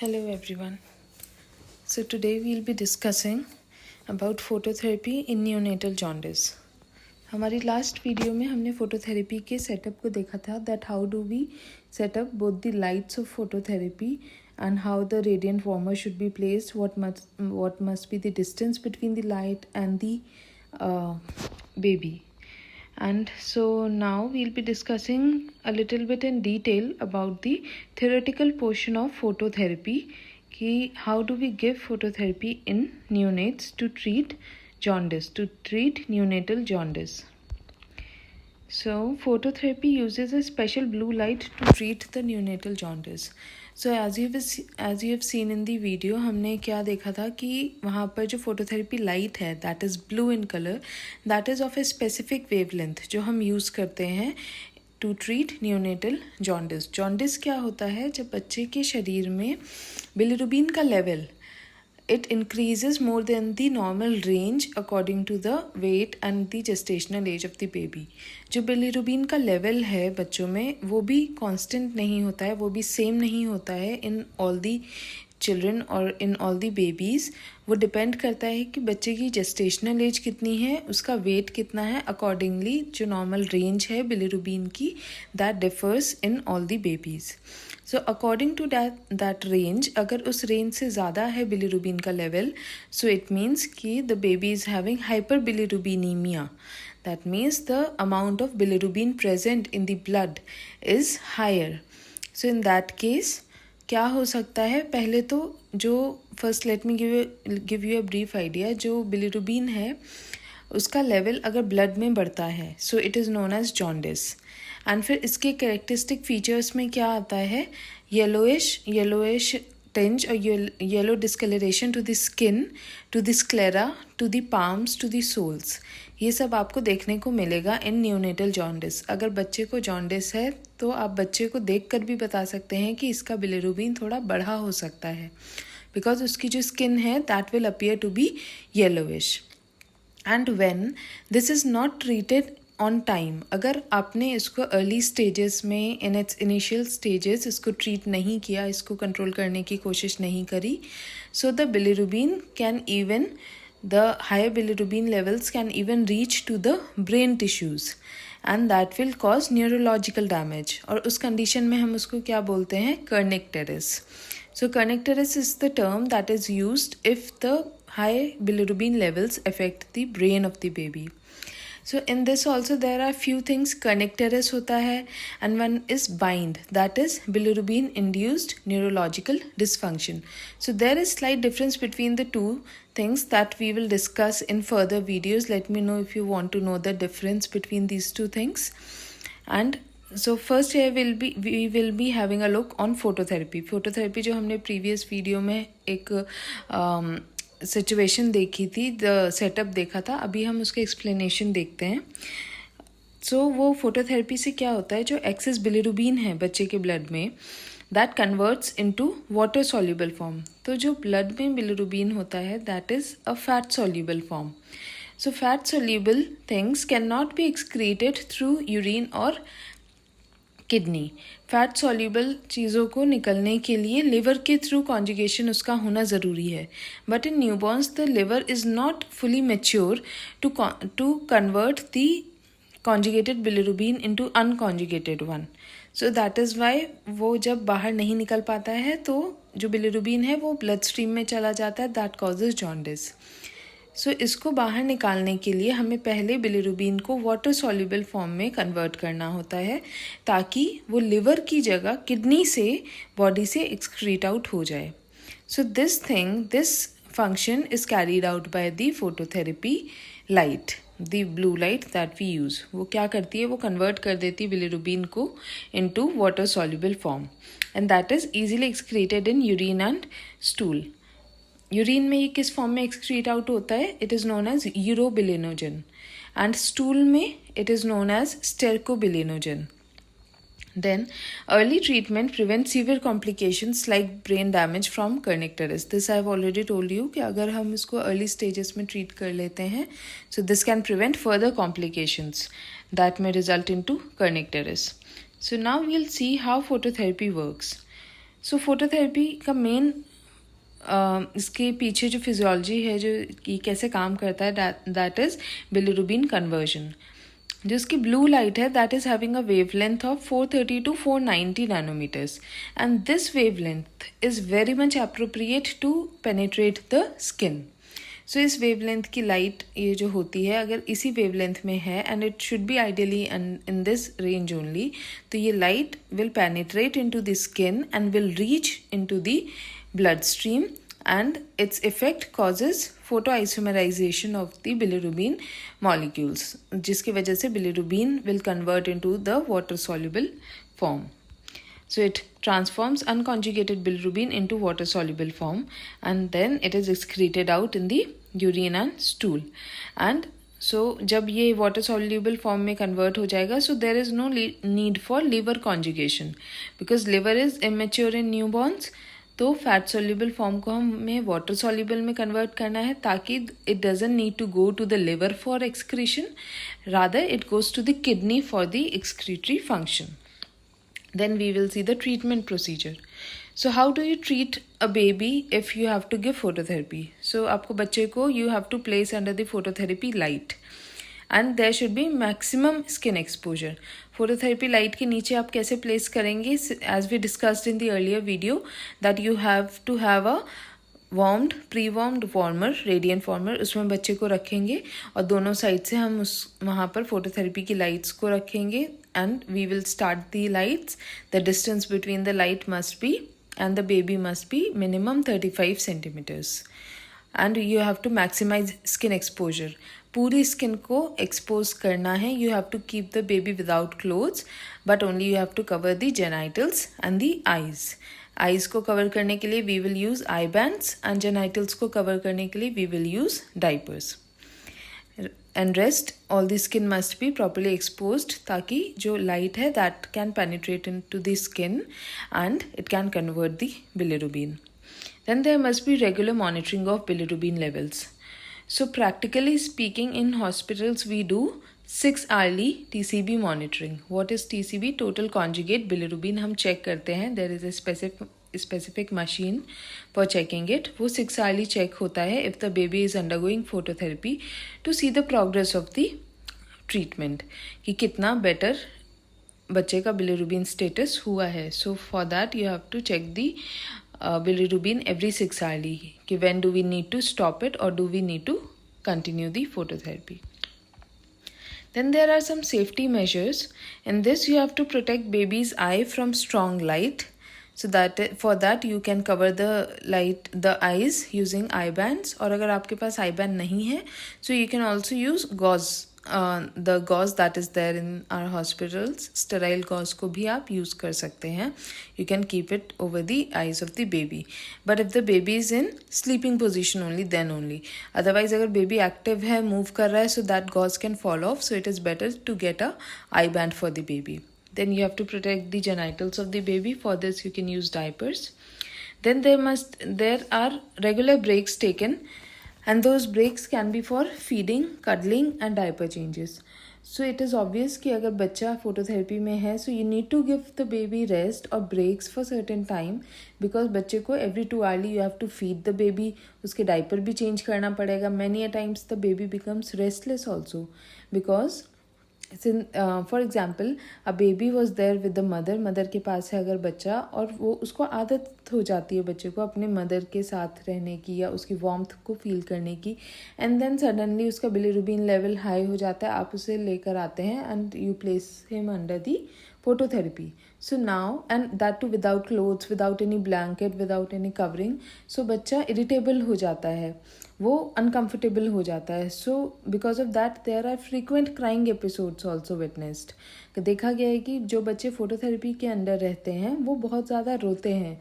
Hello everyone. So today we'll be discussing about phototherapy in neonatal jaundice. हमारी last video में हमने phototherapy के setup को देखा था that how do we set up both the lights of phototherapy and how the radiant warmer should be placed, what must be the distance between the light and the baby. And so now we'll be discussing a little bit in detail about the theoretical portion of phototherapy. Ki how do we give phototherapy in neonates to treat jaundice, to treat neonatal jaundice. So phototherapy uses a special blue light to treat the neonatal jaundice. So as you have seen in the video, हमने क्या देखा था कि वहाँ पर जो phototherapy light है that is blue in colour, that is of a specific wavelength जो हम यूज़ करते हैं to treat neonatal jaundice. Jaundice क्या होता है? जब बच्चे के शरीर में बिलिरुबिन का level it increases more than the normal range according to the weight and the gestational age of the baby. जो बिलिरुबिन का लेवल है बच्चों में वो भी कांस्टेंट नहीं होता है, वो भी सेम नहीं होता है इन ऑल दी चिल्ड्रन और इन ऑल दी बेबीज़. वो डिपेंड करता है कि बच्चे की जेस्टेशनल एज कितनी है, उसका वेट कितना है. अकॉर्डिंगली जो नॉर्मल रेंज है बिलिरुबिन की that differs in all the babies. So according to that range, अगर उस रेंज से ज़्यादा है बिलिरुबिन का लेवल, सो इट मीन्स कि the baby is having hyperbilirubinemia. That means the amount of bilirubin present in the blood is higher. So in that case क्या हो सकता है? पहले तो जो first let me give you a brief idea. जो bilirubin है उसका लेवल अगर ब्लड में बढ़ता है so it is known as jaundice. And फिर इसके कैरेक्टरिस्टिक फीचर्स में क्या आता है? येलोइश टिंज और yellow discolouration to the skin, to the sclera, to the palms, to the soles. ये सब आपको देखने को मिलेगा इन न्यूनेटल जॉन्डिस. अगर बच्चे को जॉन्डिस है तो आप बच्चे को देखकर भी बता सकते हैं कि इसका बिलिरुबिन थोड़ा बढ़ा हो सकता है, बिकॉज उसकी जो स्किन है that will appear to be yellowish. And when this is not treated on time, अगर आपने इसको अर्ली स्टेजेस में इन इट्स इनिशियल स्टेजेस इसको ट्रीट नहीं किया, इसको कंट्रोल करने की कोशिश नहीं करी, so the bilirubin can even the higher bilirubin levels can even reach to the brain tissues and that will cause neurological damage. और उस कंडीशन में हम उसको क्या बोलते हैं? kernicterus. So kernicterus is the term that is used if the high bilirubin levels affect the brain of the baby. So in this also there are few things. kernicterus होता है and one is bind, that is bilirubin induced neurological dysfunction. So there is slight difference between the two things that we will discuss in further videos. Let me know if you want to know the difference between these two things. And so first here we will be having a look on phototherapy. Phototherapy जो हमने previous video में एक situation देखी थी, the setup देखा था, अभी हम उसके एक्सप्लेनेशन देखते हैं. सो वो फोटोथेरेपी से क्या होता है? जो एक्सेस बिलिरुबिन है बच्चे के ब्लड में that converts into water soluble form. तो जो ब्लड में बिलिरुबिन होता है that is a fat soluble form. So fat soluble things can not be excreted through urine और किडनी. फैट सॉल्युबल चीज़ों को निकलने के लिए लिवर के थ्रू कॉन्जुगेशन उसका होना ज़रूरी है. But in newborns the liver is not fully mature to convert the conjugated bilirubin into unconjugated one. So that is why वो जब बाहर नहीं निकल पाता है तो जो बिलिरुबिन है वो ब्लड स्ट्रीम में चला जाता है, दैट कॉजेज जॉन्डिस. सो इसको बाहर निकालने के लिए हमें पहले बिलिरुबिन को वाटर सॉल्युबल फॉर्म में कन्वर्ट करना होता है ताकि वो लिवर की जगह किडनी से बॉडी से एक्सक्रीट आउट हो जाए. So this function is carried out by the phototherapy light, the blue light that we use. वो क्या करती है? वो कन्वर्ट कर देती है बिलिरुबिन को into water soluble form and that is easily excreted in urine and stool. Urine में ये किस फॉर्म में एक्सक्रीट आउट होता है? It is known as urobilinogen. And stool में it is known as stercobilinogen. Then early treatment prevents severe complications like brain damage from kernicterus. This I have already told you कि अगर हम इसको early stages में treat कर लेते हैं so this can prevent further complications that may result into kernicterus. So now we'll see how phototherapy works. So phototherapy का main इसके पीछे जो फिजियोलॉजी है, जो कि कैसे काम करता है, दैट इज़ बिलिरुबिन कन्वर्जन. जो इसकी ब्लू लाइट है, that is having a wavelength of 430 to 490 nanometres, and this wavelength is very much appropriate to penetrate the skin. So इस वेवलेंथ की लाइट ये जो होती है, अगर इसी वेवलेंथ में है, and it should be ideally in this range only, तो ये light will penetrate into the skin and will reach into the blood stream, and its effect causes photoisomerization of the bilirubin molecules, जिसकी वजह से bilirubin will convert into the water soluble form. So it transforms unconjugated bilirubin into water soluble form, and then it is excreted out in the urine and stool. And so जब ये water soluble form में convert हो जाएगा, so there is no need for liver conjugation, because liver is immature in newborns. तो fat soluble form को हमें water soluble में convert करना है, ताकि it doesn't need to go to the liver for excretion, rather it goes to the kidney for the excretory function. Then we will see the treatment procedure. So how do you treat a baby if you have to give phototherapy? So आपको बच्चे को you have to place under the phototherapy light, and there should be maximum skin exposure. Phototherapy light के नीचे आप कैसे place करेंगे? As we discussed in the earlier video, that you have to have a warmed, pre warmed warmer, radiant warmer, उसमें बच्चे को रखेंगे, और दोनों साइड से हम वहाँ पर फोटोथेरेपी की लाइट्स को रखेंगे, and we will start the lights. The distance between the light must be and the baby must be minimum 35 centimetres, and you have to maximise skin exposure. पूरी स्किन को expose करना है. You have to keep the baby without clothes, but only you have to cover the genitals and the eyes. Eyes को cover करने के लिए we will use eye bands, and genitals को cover करने के लिए we will use diapers. And rest all the skin must be properly exposed, ताकि जो लाइट है that can penetrate into the skin and it can convert the bilirubin. Then there must be regular monitoring of bilirubin levels. So practically speaking, in hospitals we do 6-hourly TCB monitoring. What is TCB? Total conjugate bilirubin हम check करते हैं. There is a specific machine for checking it. वो 6-hourly check होता है if the baby is undergoing phototherapy, to see the progress of the treatment, कि कितना better बच्चे का bilirubin status हुआ है. So for that you have to check the bilirubin every 6-hourly, कि when do we need to stop it or do we need to continue the phototherapy. Then there are some safety measures. In this you have to protect baby's eye from strong light, so that for that you can cover the eyes using eye bands, और अगर आपके पास eye band नहीं है, so you can also use gauze, the gauze that is there in our hospitals. Sterile gauze को भी आप use कर सकते हैं. You can keep it over the eyes of the baby. But if the baby is in sleeping position only, then only. Otherwise अगर baby active है, move कर रहा है, so that gauze can fall off. So it is better to get a eye band for the baby. Then you have to protect the genitals of the baby. For this you can use diapers. Then there are regular breaks taken, and those breaks can be for feeding, cuddling and diaper changes. So it is obvious कि अगर बच्चा phototherapy में है, so you need to give the baby rest or breaks for certain time, because बच्चे को every 2 hourly you have to feed the baby, उसके diaper भी change करना पड़ेगा. Many a times the baby becomes restless also, because for example a baby was there with the mother के पास है अगर बच्चा, और वो उसको आदत हो जाती है बच्चे को अपने मदर के साथ रहने की या उसकी वार्मथ को फील करने की, एंड देन सडनली उसका बिलिरुबिन लेवल हाई हो जाता है, आप उसे लेकर आते हैं and you place him under the phototherapy. So now, and that too without clothes, without any blanket, without any covering, so बच्चा irritable हो जाता है, वो uncomfortable हो जाता है. So because of that there are frequent crying episodes also witnessed. देखा गया है कि जो बच्चे फोटोथेरेपी के अंडर रहते हैं वो बहुत ज़्यादा रोते हैं.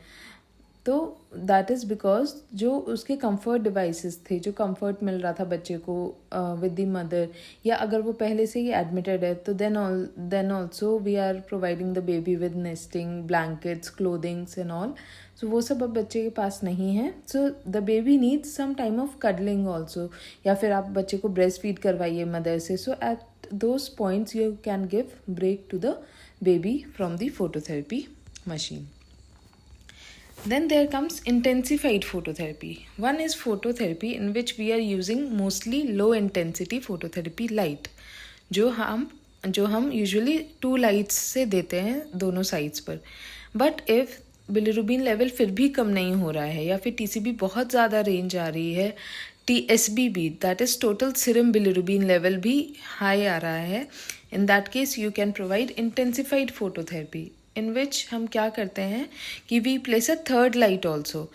तो दैट इज़ बिकॉज जो उसके कंफर्ट डिवाइसेस थे, जो कंफर्ट मिल रहा था बच्चे को विद द मदर, या अगर वो पहले से ही एडमिटेड है तो then also we are providing the baby with nesting, blankets, clothings and all. So वो सब अब बच्चे के पास नहीं है. So the baby needs some time of cuddling also, या फिर आप बच्चे को ब्रेस्ट फीड करवाइए मदर से. So at those points you can give break to the baby from the phototherapy machine. Then there comes intensified phototherapy. One is phototherapy in which we are using mostly low intensity phototherapy light, जो हम usually 2 lights से देते हैं दोनों sides पर. But if bilirubin level फिर भी कम नहीं हो रहा है या फिर टीसीबी बहुत ज़्यादा रेंज आ रही है, TSB भी, that is total serum bilirubin level भी हाई आ रहा है, in that case you can provide intensified phototherapy in which हम क्या करते हैं कि we place a third light also.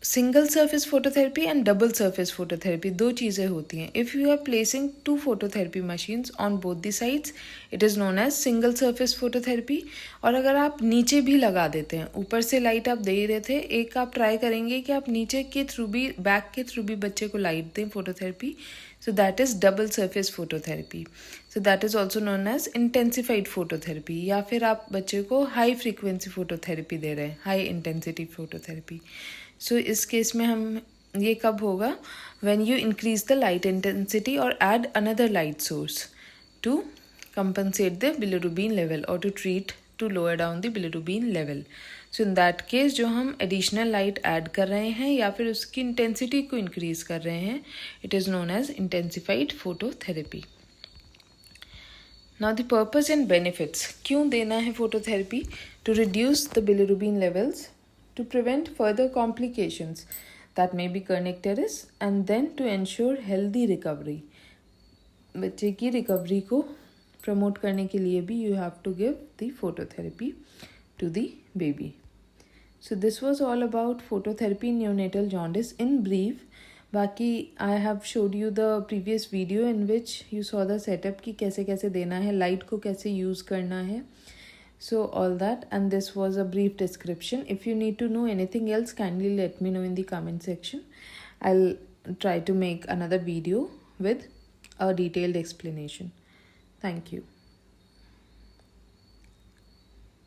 Single surface phototherapy and double surface phototherapy दो चीज़ें होती हैं. If you are placing 2 phototherapy machines on both the sides, it is known as single surface phototherapy. और अगर आप नीचे भी लगा देते हैं, ऊपर से लाइट आप दे ही रहे थे, एक आप ट्राई करेंगे कि आप नीचे के थ्रू भी, बैक के थ्रू भी बच्चे को लाइट दें phototherapy. So that is double surface phototherapy. So that is also known as intensified phototherapy. या फिर आप बच्चे को हाई फ्रीक्वेंसी फोटोथेरेपी दे रहे हैं, हाई इंटेंसिटी फोटोथेरेपी. सो इस केस में हम ये कब होगा, when you increase the light intensity or add another light source to compensate the bilirubin level or to lower down the bilirubin level. So in that case जो हम additional light add कर रहे हैं या फिर उसकी intensity को increase कर रहे हैं, it is known as intensified phototherapy. Now the purpose and benefits. क्यों देना है phototherapy? To reduce the bilirubin levels, to prevent further complications that may be kernicterus, and then to ensure healthy recovery. बच्चे की recovery को promote करने के लिए भी you have to give the phototherapy to the baby. So this was all about phototherapy in neonatal jaundice in brief. बाकी I have showed you the previous video in which you saw the setup कि कैसे कैसे देना है, light को कैसे use करना है. So all that, and this was a brief description. If you need to know anything else, kindly let me know in the comment section. I'll try to make another video with a detailed explanation. Thank you.